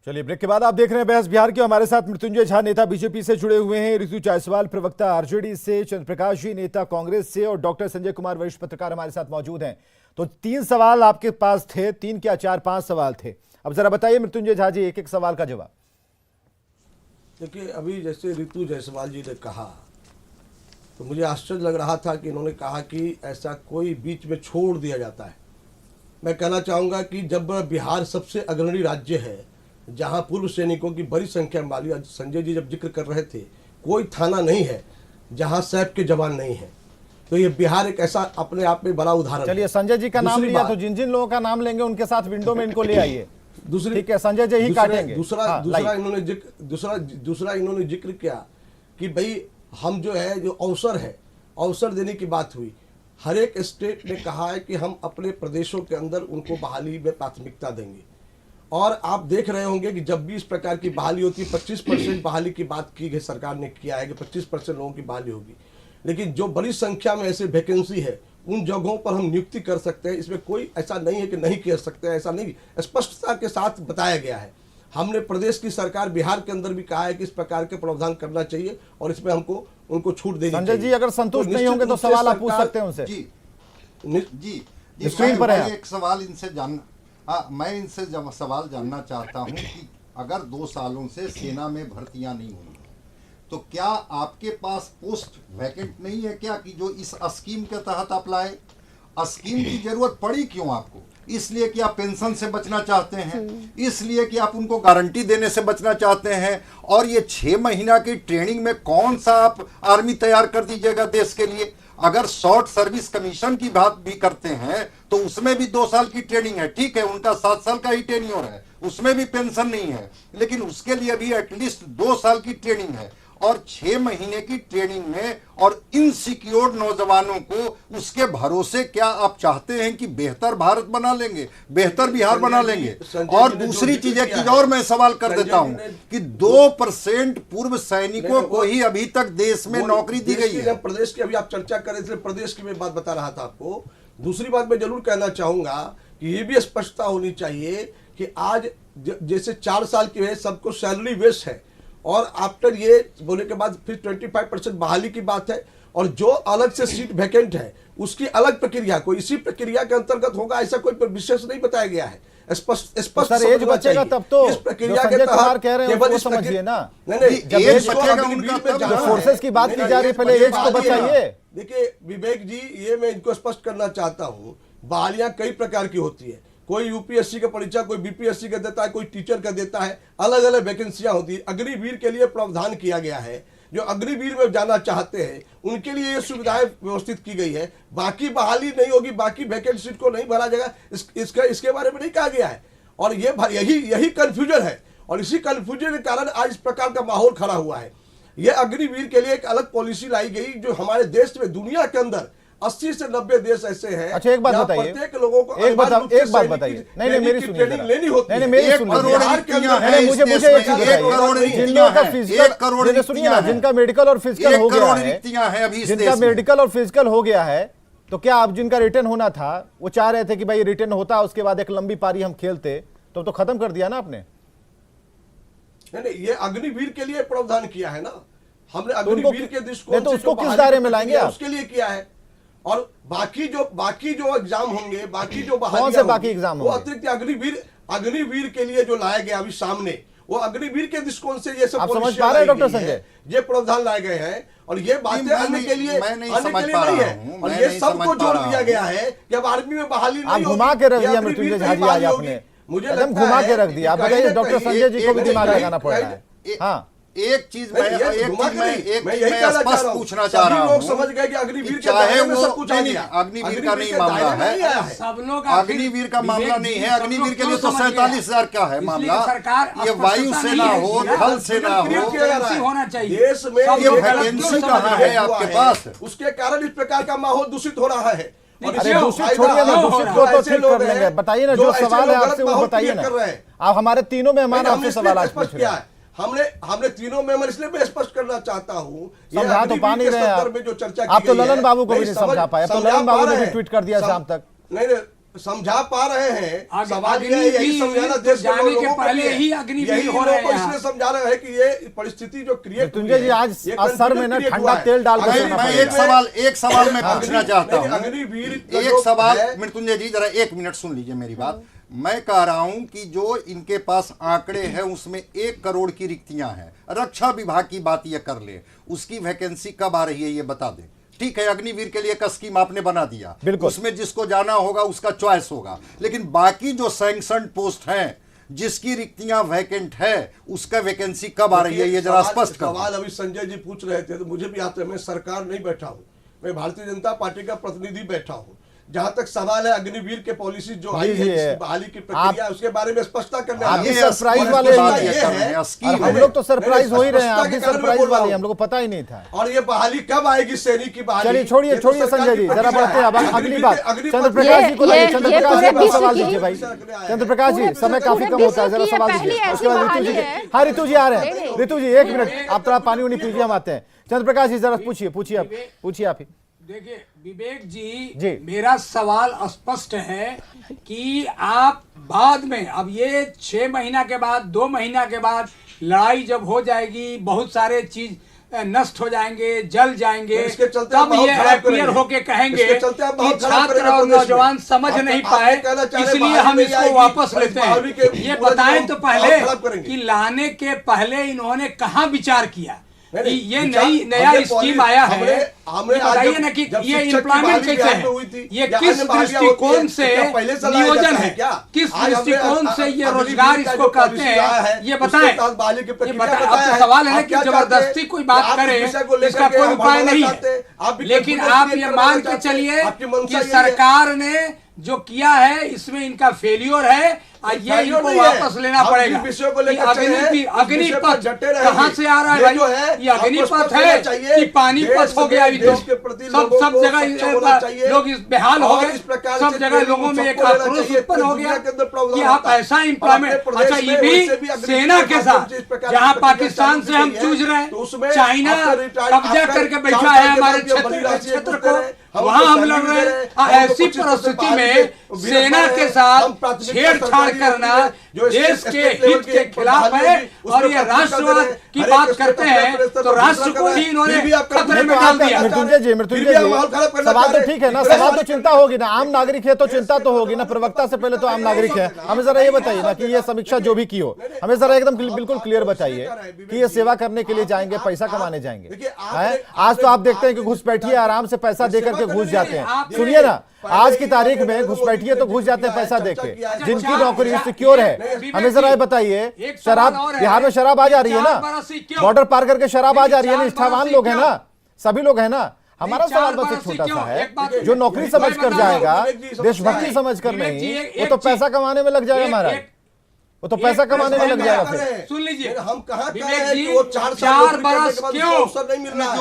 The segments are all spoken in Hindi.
चलिए, ब्रेक के बाद आप देख रहे हैं बहस बिहार की। हमारे साथ मृत्युंजय झा नेता बीजेपी से जुड़े हुए हैं, ऋतु जायसवाल प्रवक्ता आरजेडी से, चंद्रप्रकाश जी नेता कांग्रेस से और डॉक्टर संजय कुमार वरिष्ठ पत्रकार हमारे साथ मौजूद हैं। तो 3 सवाल आपके पास थे, 3 क्या 4-5 सवाल थे। अब जरा बताइए मृत्युंजय झा जी, एक एक सवाल का जवाब। देखिए, अभी जैसे ऋतु जायसवाल जी ने कहा तो मुझे आश्चर्य लग रहा था कि इन्होंने कहा कि ऐसा कोई बीच में छोड़ दिया जाता है। मैं कहना चाहूँगा कि जब बिहार सबसे अग्रणी राज्य है, जहां पूर्व सैनिकों की बड़ी संख्या में, आज संजय जी जब जिक्र कर रहे थे, कोई थाना नहीं है जहां सैप के जवान नहीं है, तो ये बिहार एक ऐसा अपने आप में बड़ा उदाहरण। चलिए, संजय जी का नाम लिया तो जिन जिन लोगों का नाम लेंगे उनके साथ विंडो में इनको ले आइए। दूसरी, ठीक है, संजय जी ही काटेंगे। दूसरा इन्होंने जिक्र किया कि भाई हम जो है, जो अवसर देने की बात हुई। हर एक स्टेट ने कहा है कि हम अपने प्रदेशों के अंदर उनको बहाली में प्राथमिकता देंगे। और आप देख रहे होंगे कि जब भी इस प्रकार की बहाली होती है, 25% बहाली की बात की गई, सरकार ने किया है कि 25% लोगों की बहाली होगी, लेकिन जो बड़ी संख्या में ऐसे वैकेंसी है उन जगहों पर हम नियुक्ति कर सकते हैं। इसमें कोई ऐसा नहीं है कि नहीं कर सकते हैं, ऐसा नहीं, स्पष्टता के साथ बताया गया है। हमने प्रदेश की सरकार बिहार के अंदर भी कहा है कि इस प्रकार के प्रावधान करना चाहिए और इसमें हमको उनको छूट देनी चाहिए। संजय जी, अगर संतुष्ट नहीं होंगे तो सवाल आप पूछ सकते हैं उनसे। जी स्क्रीन पर है। एक सवाल इनसे मैं इनसे सवाल जानना चाहता हूं कि अगर 2 सालों से सेना में भर्तियां नहीं हुई तो क्या आपके पास पोस्ट वैकेंट नहीं है क्या, कि जो इस स्कीम के तहत आप लाए? स्कीम की जरूरत पड़ी क्यों आपको? इसलिए कि आप पेंशन से बचना चाहते हैं, इसलिए कि आप उनको गारंटी देने से बचना चाहते हैं। और ये 6 महीना की ट्रेनिंग में कौन सा आप आर्मी तैयार कर दीजिएगा देश के लिए? अगर शॉर्ट सर्विस कमीशन की बात भी करते हैं तो उसमें भी 2 साल की ट्रेनिंग है, ठीक है, उनका 7 साल का ही टेन्योर है, उसमें भी पेंशन नहीं है, लेकिन उसके लिए भी एटलीस्ट 2 साल की ट्रेनिंग है। और 6 महीने की ट्रेनिंग में और इनसिक्योर्ड नौजवानों को उसके भरोसे क्या आप चाहते हैं कि बेहतर भारत बना लेंगे, बेहतर बिहार बना लेंगे? और दूसरी चीज, एक चीज और मैं सवाल कर देता हूं कि 2% पूर्व सैनिकों को ही अभी तक देश में नौकरी दी गई है। प्रदेश की अभी आप चर्चा कर रहे थे, प्रदेश की मैं बात बता रहा था आपको। दूसरी बात मैं जरूर कहना चाहूंगा कि ये भी स्पष्टता होनी चाहिए कि आज जैसे 4 साल की है, सबको सैलरी बेस है, और आफ्टर ये बोले के बाद फिर 25% बहाली की बात है, और जो अलग से सीट वैकेंट है उसकी अलग प्रक्रिया, कोई इसी प्रक्रिया के अंतर्गत होगा, ऐसा कोई विशेष नहीं बताया गया है। स्पष्ट एज बचेगा तब तो इस प्रक्रिया के तहत कह रहे हैं वो समझिए ना। नहीं, एज बचेगा उनका, फोर्सेस की बात की जा रही है, पहले एज को बचाइए। देखिए विवेक जी, ये मैं इनको स्पष्ट करना चाहता हूँ, बहालियां कई प्रकार की होती है। कोई यूपीएससी का परीक्षा, कोई बीपीएससी का देता है, कोई टीचर का देता है, अलग अलग वैकेंसियां होती है। अग्निवीर के लिए प्रावधान किया गया है, जो अग्निवीर में जाना चाहते हैं उनके लिए ये सुविधाएं व्यवस्थित की गई है। बाकी बहाली नहीं होगी, बाकी वैकेंसी को नहीं भरा जाएगा, इसके बारे में नहीं कहा गया है। और यही कंफ्यूजन है, और इसी कंफ्यूजन के कारण आज इस प्रकार का माहौल खड़ा हुआ है। यह अग्निवीर के लिए एक अलग पॉलिसी लाई गई, जो हमारे देश में, दुनिया के अंदर 80 से 90 देश ऐसे हैं। अच्छा, एक बात बताइए, प्रत्येक लोगों को एक बात बताइए। नहीं, मेरी सुनिए, लेनी होती है। मेरी सुनिए, मुझे एक चीज बताइए, जिन लोगों का फिजिकल, सुनिए ना, जिनका मेडिकल और फिजिकल हो गया है, जिनका मेडिकल और फिजिकल हो गया है, तो क्या आप जिनका रिटर्न होना था वो चाह रहे थे कि भाई रिटर्न होता, उसके बाद एक लंबी पारी हम खेलते, तो खत्म कर दिया ना आपने? नहीं, ये अग्निवीर के लिए प्रावधान किया है ना हमने, अग्निवीर के दृष्टिकोण से, तो उसको किस दायरे में लाएंगे आप? उसके लिए किया है। और बाकी जो एग्जाम होंगे, बाकी जो कौन से बाकी एग्जाम वो अतिरिक्त अग्निवीर के लिए जो लाया गया अभी सामने, वो अग्निवीर के दृष्टिकोण से ये सब आप समझ पा रहे हैं डॉक्टर संजय? ये प्रावधान लाए गए हैं, और ये बातें अन्य के लिए नहीं है, और ये सबको जोड़ दिया गया है कि अब आर्मी में बहाली नहीं होगी। घुमा के रख दिया मृत्युंजय झा जी आज आपने, मुझे घुमा के रख दिया। आप बताइए, डॉक्टर संजय जी को भी दिमाग लगाना पड़ रहा है। हाँ, एक चीज मैं स्पष्ट पूछना चाह रहा हूं, लोग समझ गए कि अग्निवीर चाहे वो अग्निवीर का नहीं मामला है, अग्निवीर का मामला नहीं है, अग्निवीर के लिए तो 47,000 का है मामला। ये वायुसेना हो, थल सेना हो, देश में ये वैकेंसी कहाँ है आपके पास? उसके कारण इस प्रकार का माहौल दूषित हो रहा है। अरे दूषित छोड़िए ना, दूषित को तो ठीक कर लेंगे। बताइए ना, जो सवाल है आपसे वो बताइए ना। आप हमारे तीनों मेहमान आपसे सवाल आज पूछ रहे हैं। हमने तीनों मेंबर, इसलिए मैं स्पष्ट करना चाहता हूं, समझा तो पा नहीं रहे आप। जो चर्चा आप तो ललन बाबू को भी नहीं समझा पाए, तो ललन बाबू ने भी ट्वीट कर दिया शाम तक। नहीं, समझा पा रहे हैं। सवाल यह है, अग्निवीर यही समझाना देश के जाने के लोगों को पहले भी ही है। अग्निवीर यही हो रहे लोगों को हैं। इसलिए समझा रहे हैं कि ये परिस्थिति जो क्रिएट मृत्युंजय जी, आज सर में ना ठंडा तेल डाल कर सोना मैं पड़ेगा। एक सवाल मैं पूछना चाहता हूं। अग्निवीर एक सवाल मृत्युंजय जी, जरा 1 मिनट सुन लीजिए मेरी बात। मैं कह रहा हूं कि जो इनके पास आंकड़े हैं उसमें 1 करोड़ की रिक्तियां हैं। रक्षा विभाग की बात ये कर ले, उसकी वैकेंसी कब आ रही है ये बता दें। ठीक है, अग्निवीर के लिए एक स्कीम आपने बना दिया, बिल्कुल, उसमें जिसको जाना होगा उसका चॉइस होगा, लेकिन बाकी जो सैंक्शनड पोस्ट हैं जिसकी रिक्तियां वैकेंट है उसका वैकेंसी कब आ रही है ये जरा स्पष्ट कर। सवाल अभी संजय जी पूछ रहे थे तो मुझे भी आता है, मैं सरकार नहीं बैठा हूं, मैं भारतीय जनता पार्टी का प्रतिनिधि बैठा हूं। जहां तक सवाल है अग्निवीर के पॉलिसी जो आई है, इसकी बहाली की प्रक्रिया, उसके बारे में स्पष्टता करने आप ये सरप्राइज वाले हैं, हम लोग तो सरप्राइज हो ही रहे हैं, आप भी सरप्राइज वाले, हम लोग को पता ही नहीं था। और ये बहाली कब आएगी, सैनिक की बहाली? चलिए छोड़िए संजय जी, जरा बढ़ते हैं। अब अगली बात चंद्रप्रकाश जी को लाइए। चंद्रप्रकाश जी अपना सवाल दीजिए भाई। चंद्रप्रकाश जी, समय काफी कम होता है, जरा सवाल दीजिए। उसके बाद ऋतु जी, हाँ ऋतु जी आ रहे हैं। ऋतु जी 1 मिनट, आप थोड़ा पानी उनी पीजिए, हम आते हैं। चंद्रप्रकाश जी जरा पूछिए आप ही। देखिए विवेक जी, मेरा सवाल स्पष्ट है कि आप बाद में, अब ये 6 महीना के बाद, 2 महीना के बाद लड़ाई जब हो जाएगी, बहुत सारे चीज नष्ट हो जाएंगे, जल जाएंगे, तब ये अपीयर होके कहेंगे कि छात्र और नौजवान समझ नहीं पाए, इसलिए हम इसको वापस लेते हैं। ये बताएं तो पहले कि लाने के पहले इन्होंने कहाँ विचार किया? ये नया स्कीम आया है, बताइए ना कि ये एम्प्लॉयमेंट कैसे है, ये किस दृष्टिकोण से नियोजन है, किस दृष्टिकोण से ये रोजगार इसको कहते हैं, ये बताएं। अब तो सवाल है कि जबरदस्ती कोई बात करे इसका कोई उपाय नहीं है, लेकिन आप ये मान के चलिए कि सरकार ने जो किया है इसमें इनका फेल्योर है, ये इनको वापस लेना पड़ेगा। अग्निपथ कहाँ से आ रहा है भाई? ये अग्निपथ है कि पानीपत हो गया? अभी तो सब जगह लोग इस बेहाल हो गए, सब जगह लोगों में एक आक्रोश उत्पन्न हो गया कि आप ऐसा एम्प्लॉयमेंट। अच्छा, ये भी सेना के साथ, जहाँ पाकिस्तान से हम जूझ रहे हैं, चाइना कब्जा करके बैठा है हमारे क्षेत्र को, वहां हम लड़ रहे हैं। ऐसी परिस्थिति में सेना के साथ छेड़छाड़ करना देश के हित के खिलाफ है, और ये राष्ट्रवाद की बात करते हैं तो राष्ट्र को ही इन्होंने खतरे में डाल दिया। मृत्युंजय जी, सवाल तो ठीक है ना, सवाल तो चिंता होगी ना, आम नागरिक है तो चिंता तो होगी ना, प्रवक्ता से पहले तो आम नागरिक है। हमें जरा ये बताइए ना कि ये समीक्षा जो भी की हो, हमें जरा एकदम बिल्कुल क्लियर बताइए कि ये सेवा करने के लिए जाएंगे, पैसा कमाने जाएंगे। आज तो आप देखते हैं कि घुसपैठिए आराम से पैसा देकर के घुस जाते हैं। सुनिए ना, आज की तारीख में घुसपैठिए तो घुस जाते हैं पैसा देके, जिनकी नौकरी सिक्योर है। हमें जरा ये बताइए, शराब बिहार में शराब आ जा रही है ना, बॉर्डर पार करके शराब आ जा रही है ना, निष्ठावान लोग है ना, सभी लोग है ना। हमारा सवाल बस एक छोटा सा है, जो नौकरी समझ कर जाएगा, देशभक्ति समझ कर नहीं, वो तो पैसा कमाने में लग जाएगा हमारा, वो तो पैसा कमाने में लग जाएगा। फिर सुन लीजिए, हम कहा विवेक जी, 4 बरस क्यों?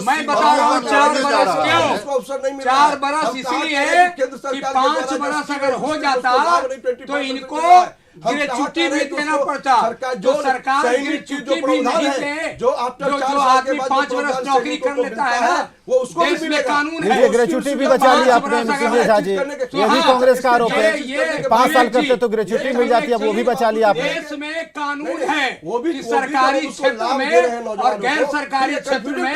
मैं बता रहा हूँ 4 बरस क्यों? 4 बरस इसलिए कि 5 बरस अगर हो जाता तो इनको ग्रेच्युटी भी देना पड़ता। जो सरकार ग्रेच्युटी भी नहीं दे, जो आदमी 5 वर्ष नौकरी कर लेता है ना, वो उसको देश में कानून है। ग्रेच्युटी भी बचा ली आपने मृत्युंजय झा जी, ये भी कांग्रेस का आरोप है। 5 साल करते तो ग्रेच्युटी मिल जाती है, वो भी बचा लिया आपने। देश में कानून है कि सरकारी क्षेत्र में और गैर सरकारी क्षेत्र में,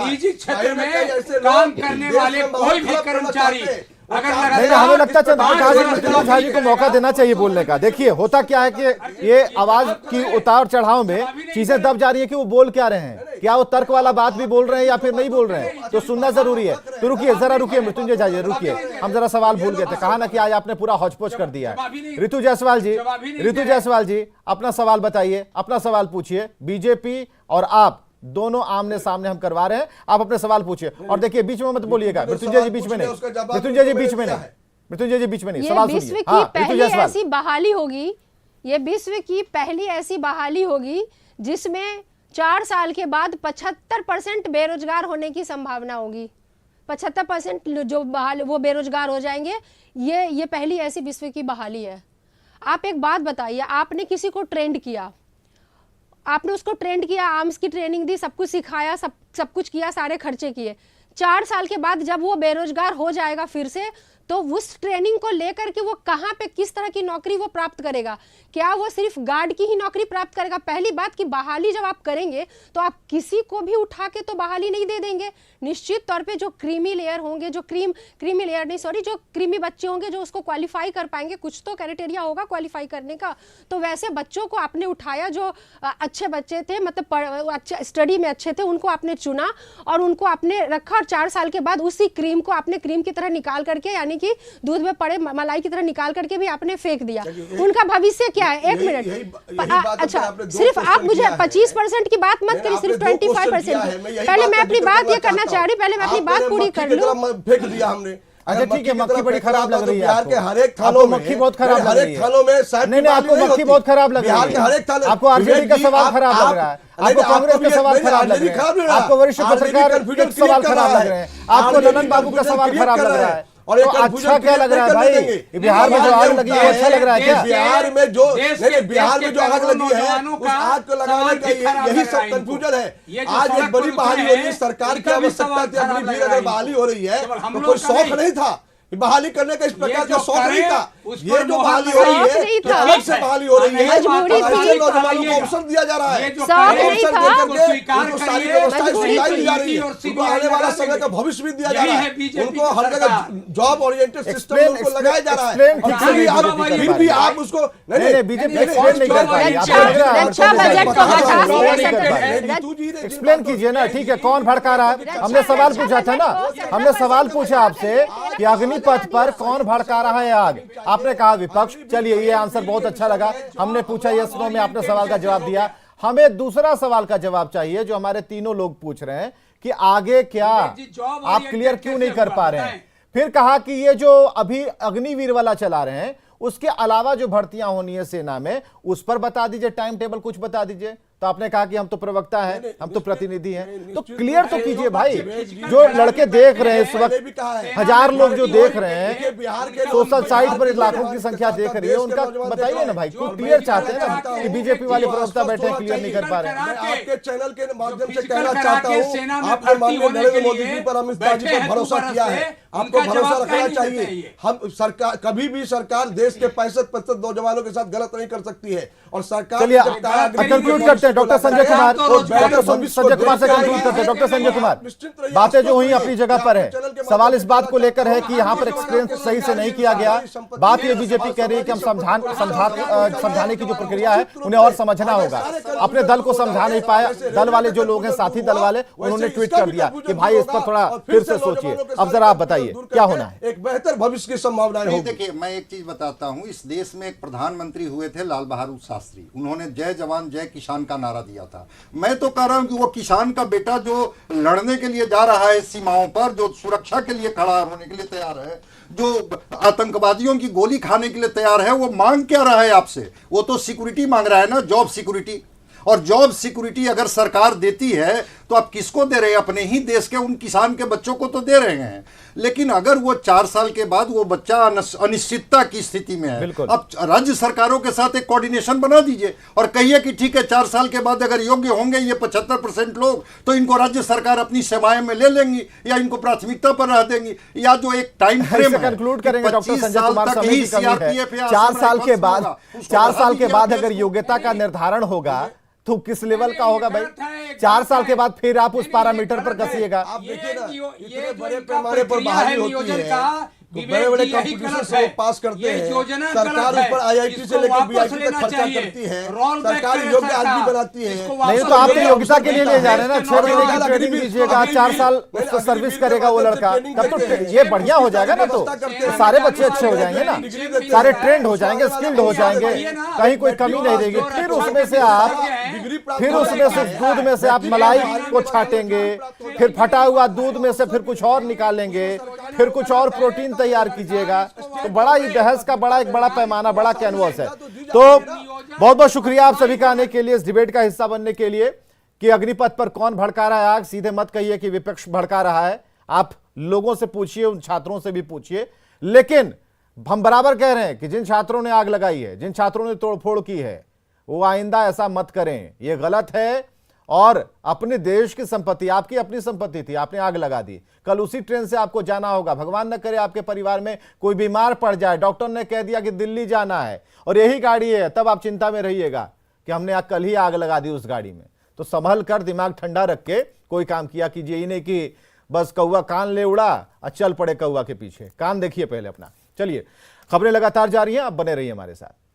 निजी क्षेत्र में काम करने वाले कोई भी कर्मचारी अगर हमें लगता है चंद्रप्रकाश झा जी को मौका देना चाहिए बोलने का। देखिए होता क्या है कि ये आवाज की उतार चढ़ाव में चीजें दब जा रही है कि वो बोल क्या रहे हैं, क्या वो तर्क वाला बात भी बोल रहे हैं या फिर नहीं बोल रहे हैं, तो सुनना जरूरी है। तो रुकिए, जरा रुकिए मृत्युंजय झा जी, रुकिए, हम जरा सवाल भूल गए थे। कहा ना कि आज आपने पूरा हौच-पौच कर दिया है। ऋतु जायसवाल जी अपना सवाल बताइए, अपना सवाल पूछिए। बीजेपी और आप दोनों आमने सामने हम करवा रहे हैं, आप अपने सवाल पूछिए। और देखिए बीच में मत बोलिएगा, मृत्युंजय जी बीच में नहीं, मृत्युंजय जी बीच में नहीं, मृत्युंजय जी बीच में नहीं, सवाल सुनिए। विश्व की पहली ऐसी बहाली होगी, ये विश्व की पहली ऐसी बहाली होगी जिसमें 4 साल के बाद 75% बेरोजगार होने की संभावना होगी। 75% जो बहाल वो बेरोजगार हो जाएंगे। ये पहली ऐसी विश्व की बहाली है। आप एक बात बताइए, आपने किसी को ट्रेंड किया, आपने उसको ट्रेंड किया, आर्म्स की ट्रेनिंग दी, सब कुछ सिखाया, सब कुछ किया, सारे खर्चे किए। 4 साल के बाद जब वो बेरोजगार हो जाएगा फिर से, तो उस ट्रेनिंग को लेकर के वो कहां पे किस तरह की नौकरी वो प्राप्त करेगा? क्या वो सिर्फ गार्ड की ही नौकरी प्राप्त करेगा? पहली बात कि बहाली जब आप करेंगे तो आप किसी को भी उठा के तो बहाली नहीं दे देंगे। निश्चित तौर पे जो क्रीमी लेयर होंगे, जो क्रीमी लेयर नहीं सॉरी जो क्रीमी बच्चे होंगे जो उसको क्वालिफाई कर पाएंगे, कुछ तो क्राइटेरिया होगा क्वालिफाई करने का, तो वैसे बच्चों को आपने उठाया जो अच्छे बच्चे थे, मतलब अच्छे स्टडी में अच्छे थे, उनको आपने चुना और उनको आपने रखा और 4 साल के बाद उसी क्रीम को आपने क्रीम की तरह निकाल करके, यानी कि दूध में पड़े मलाई की तरह निकाल करके भी आपने फेंक दिया। उनका भविष्य क्या है? 1 मिनट, अच्छा सिर्फ आप मुझे 25% की बात मत करिए, सिर्फ 25%। पहले मैं अपनी बात ये करना चाह रही, पहले मैं अपनी बात पूरी कर लूं। फेंक दिया हमने। अच्छा ठीक है, मक्खी बड़ी खराब लग रही है बिहार के हर एक आपको, मक्खी बहुत खराब लग रही है। थानों में नहीं आपको मक्खी बहुत खराब लग रही है, बिहार के हर एक थाने, आपको आरजेडी का सवाल खराब लग रहा है, आपको कांग्रेस के सवाल खराब लग रहे हैं, आपको वरिष्ठ पत्रकार के सवाल खराब लग रहे हैं, आपको ललन बाबू का सवाल खराब लग रहा है। और अच्छा क्या लग रहा है भाई? बिहार में जो आग लगी है अच्छा लग रहा है क्या? बिहार में जो आग लगी है उस आग को लगाने का यही सब कंफ्यूजन है। आज एक बड़ी बहाली हो रही है, सरकार की आवश्यकता थी, अगली भी अगर बहाली हो रही है तो कोई शौक नहीं था बहाली करने का, इस प्रकार का शौक नहीं था। ये जो बहाली हो रही है तो अलग से बहाली हो रही है, ऐसे नौजवानों को अवसर दिया जा रहा है, अवसर देकर उनको सारी व्यवस्थाएं सुधारी दी जा रही है, उनको आने वाला समय का भविष्य भी दिया जा रहा है, उनको हर जगह जॉब ओरिएंटेड सिस्टम में उनको लगाया जा रहा है। फिर भी आप उसको नहीं बीजेपी एक्सप्लेन नहीं कर पाई, एक्सप्लेन कीजिए ना। ठीक है, कौन भड़का रहा है? हमने सवाल पूछा था ना, हमने सवाल पूछा आपसे कि अग्निपथ पर कौन भड़का रहा है आग, आपने कहा विपक्ष। चलिए ये आंसर बहुत अच्छा लगा, हमने पूछा यस नो में, आपने सवाल का जवाब दिया। हमें दूसरा सवाल का जवाब चाहिए जो हमारे तीनों लोग पूछ रहे हैं कि आगे क्या, आप क्लियर क्यों नहीं कर पा रहे हैं? फिर कहा कि ये जो अभी अग्निवीर वाला चला रहे हैं उसके अलावा जो भर्तियां होनी है सेना में उस पर बता दीजिए, टाइम टेबल कुछ बता दीजिए। तो आपने कहा कि हम तो प्रवक्ता हैं, हम तो प्रतिनिधि हैं, तो क्लियर तो कीजिए भाई। जो लड़के देख रहे हैं इस वक्त, 1000 लोग जो देख रहे हैं, सोशल साइट पर लाखों की संख्या देख रही है, उनका बताइए ना भाई, कुछ क्लियर चाहते हैं ना कि बीजेपी वाले प्रवक्ता बैठे हैं क्लियर नहीं कर पा रहे हैं। आपके चैनल के माध्यम से कहना चाहता हूँ, आपने माननीय नरेंद्र मोदी जी पर, अमित शाह जी पर भरोसा किया है, आपको भरोसा रखना चाहिए। हम सरकार, कभी भी सरकार देश के 65% नौजवानों के साथ गलत नहीं कर सकती है। और सरकार कंक्लूड करते हैं डॉक्टर संजय कुमार, डॉक्टर संजय कुमार से कंक्लूड करते हैं। डॉक्टर संजय कुमार, बातें जो हुई अपनी जगह पर है, सवाल इस बात को लेकर है कि यहाँ पर एक्सपीरियंस सही से नहीं किया गया। बात ये बीजेपी कह रही है कि हम समझाने की जो प्रक्रिया है उन्हें और समझना होगा। अपने दल को समझा नहीं पाया, दल वाले जो लोग हैं, साथी दल वाले, उन्होंने ट्वीट कर दिया कि भाई इस पर थोड़ा फिर से सोचिए। अब जरा आप बताइए क्या होना है? एक बेहतर भविष्य की संभावनाएं होगी। देखिए, मैं एक चीज बताता हूं, इस देश में एक प्रधानमंत्री हुए थे लाल बहादुर शास्त्री, उन्होंने जय जवान जय किसान का नारा दिया था। मैं तो कह रहा हूं कि वो किसान का बेटा जो लड़ने के लिए जा रहा है सीमाओं पर, जो सुरक्षा के लिए खड़ा होने के लिए तैयार है, जो आतंकवादियों की गोली खाने के लिए तैयार है, वो मांग क्या रहा है आपसे? वो तो सिक्योरिटी मांग रहा है ना, जॉब सिक्योरिटी। और जॉब सिक्योरिटी अगर सरकार देती है तो आप किसको दे रहे हैं? अपने ही देश के उन किसान के बच्चों को तो दे रहे हैं। लेकिन अगर वो 4 साल के बाद वो बच्चा अनिश्चितता की स्थिति में है, अब राज्य सरकारों के साथ एक कोऑर्डिनेशन बना दीजिए और कहिए कि ठीक है, 4 साल के बाद अगर योग्य होंगे ये 75% लोग, तो इनको राज्य सरकार अपनी सेवाएं में ले लेंगी या इनको प्राथमिकता पर रह देंगी। या जो एक टाइम फ्रेम कंक्लूड करेंगे डॉक्टर संजय कुमार, समय की कमी है। 4 साल के बाद अगर योग्यता का निर्धारण होगा तो किस लेवल का होगा भाई? 4 साल के बाद फिर आप उस पैरामीटर पर कसिएगा। आप देखिए ना, इतने बड़े पैमाने पर बहाली होती है, बड़े बड़े कंपटीशन से पास करते हैं, सरकार ऊपर आईआईटी से लेकर बीआईटी तक खर्चा करती है, सरकार योग्य आदमी बनाती है। नहीं तो आप तो योग्यता के लिए ले जा रहे हैं ना, 6 महीने की ट्रेनिंग दीजिएगा, 4 साल सर्विस करेगा वो लड़का, तब तो ये बढ़िया हो जाएगा ना। तो सारे बच्चे अच्छे हो जाएंगे ना, सारे ट्रेंड हो जाएंगे, स्किल्ड हो जाएंगे, कहीं कोई कमी नहीं रहेगी। फिर उसमें से दूध में से आप मलाई को छाटेंगे, फिर फटा हुआ दूध में से फिर कुछ और निकालेंगे, फिर कुछ और प्रोटीन तैयार कीजिएगा। तो बड़ा ही बहस का एक बड़ा पैमाना, बड़ा कैनवस है। तो बहुत बहुत शुक्रिया आप सभी का आने के लिए, इस डिबेट का हिस्सा बनने के लिए। कि अग्निपथ पर कौन भड़का रहा है आग, सीधे मत कहिए कि विपक्ष भड़का रहा है, आप लोगों से पूछिए, उन छात्रों से भी पूछिए। लेकिन हम बराबर कह रहे हैं कि जिन छात्रों ने आग लगाई है, जिन छात्रों ने तोड़फोड़ की है, वो आइंदा ऐसा मत करें, ये गलत है। और अपने देश की संपत्ति, आपकी अपनी संपत्ति थी, आपने आग लगा दी। कल उसी ट्रेन से आपको जाना होगा, भगवान न करे आपके परिवार में कोई बीमार पड़ जाए, डॉक्टर ने कह दिया कि दिल्ली जाना है और यही गाड़ी है, तब आप चिंता में रहिएगा कि हमने कल ही आग लगा दी उस गाड़ी में। तो संभल कर, दिमाग ठंडा रख के कोई काम किया कीजिए, ही नहीं कि बस कौवा कान ले उड़ा और चल पड़े कौवा के पीछे। कान देखिए पहले अपना। चलिए, खबरें लगातार जारी हैं, आप बने रहिए हमारे साथ।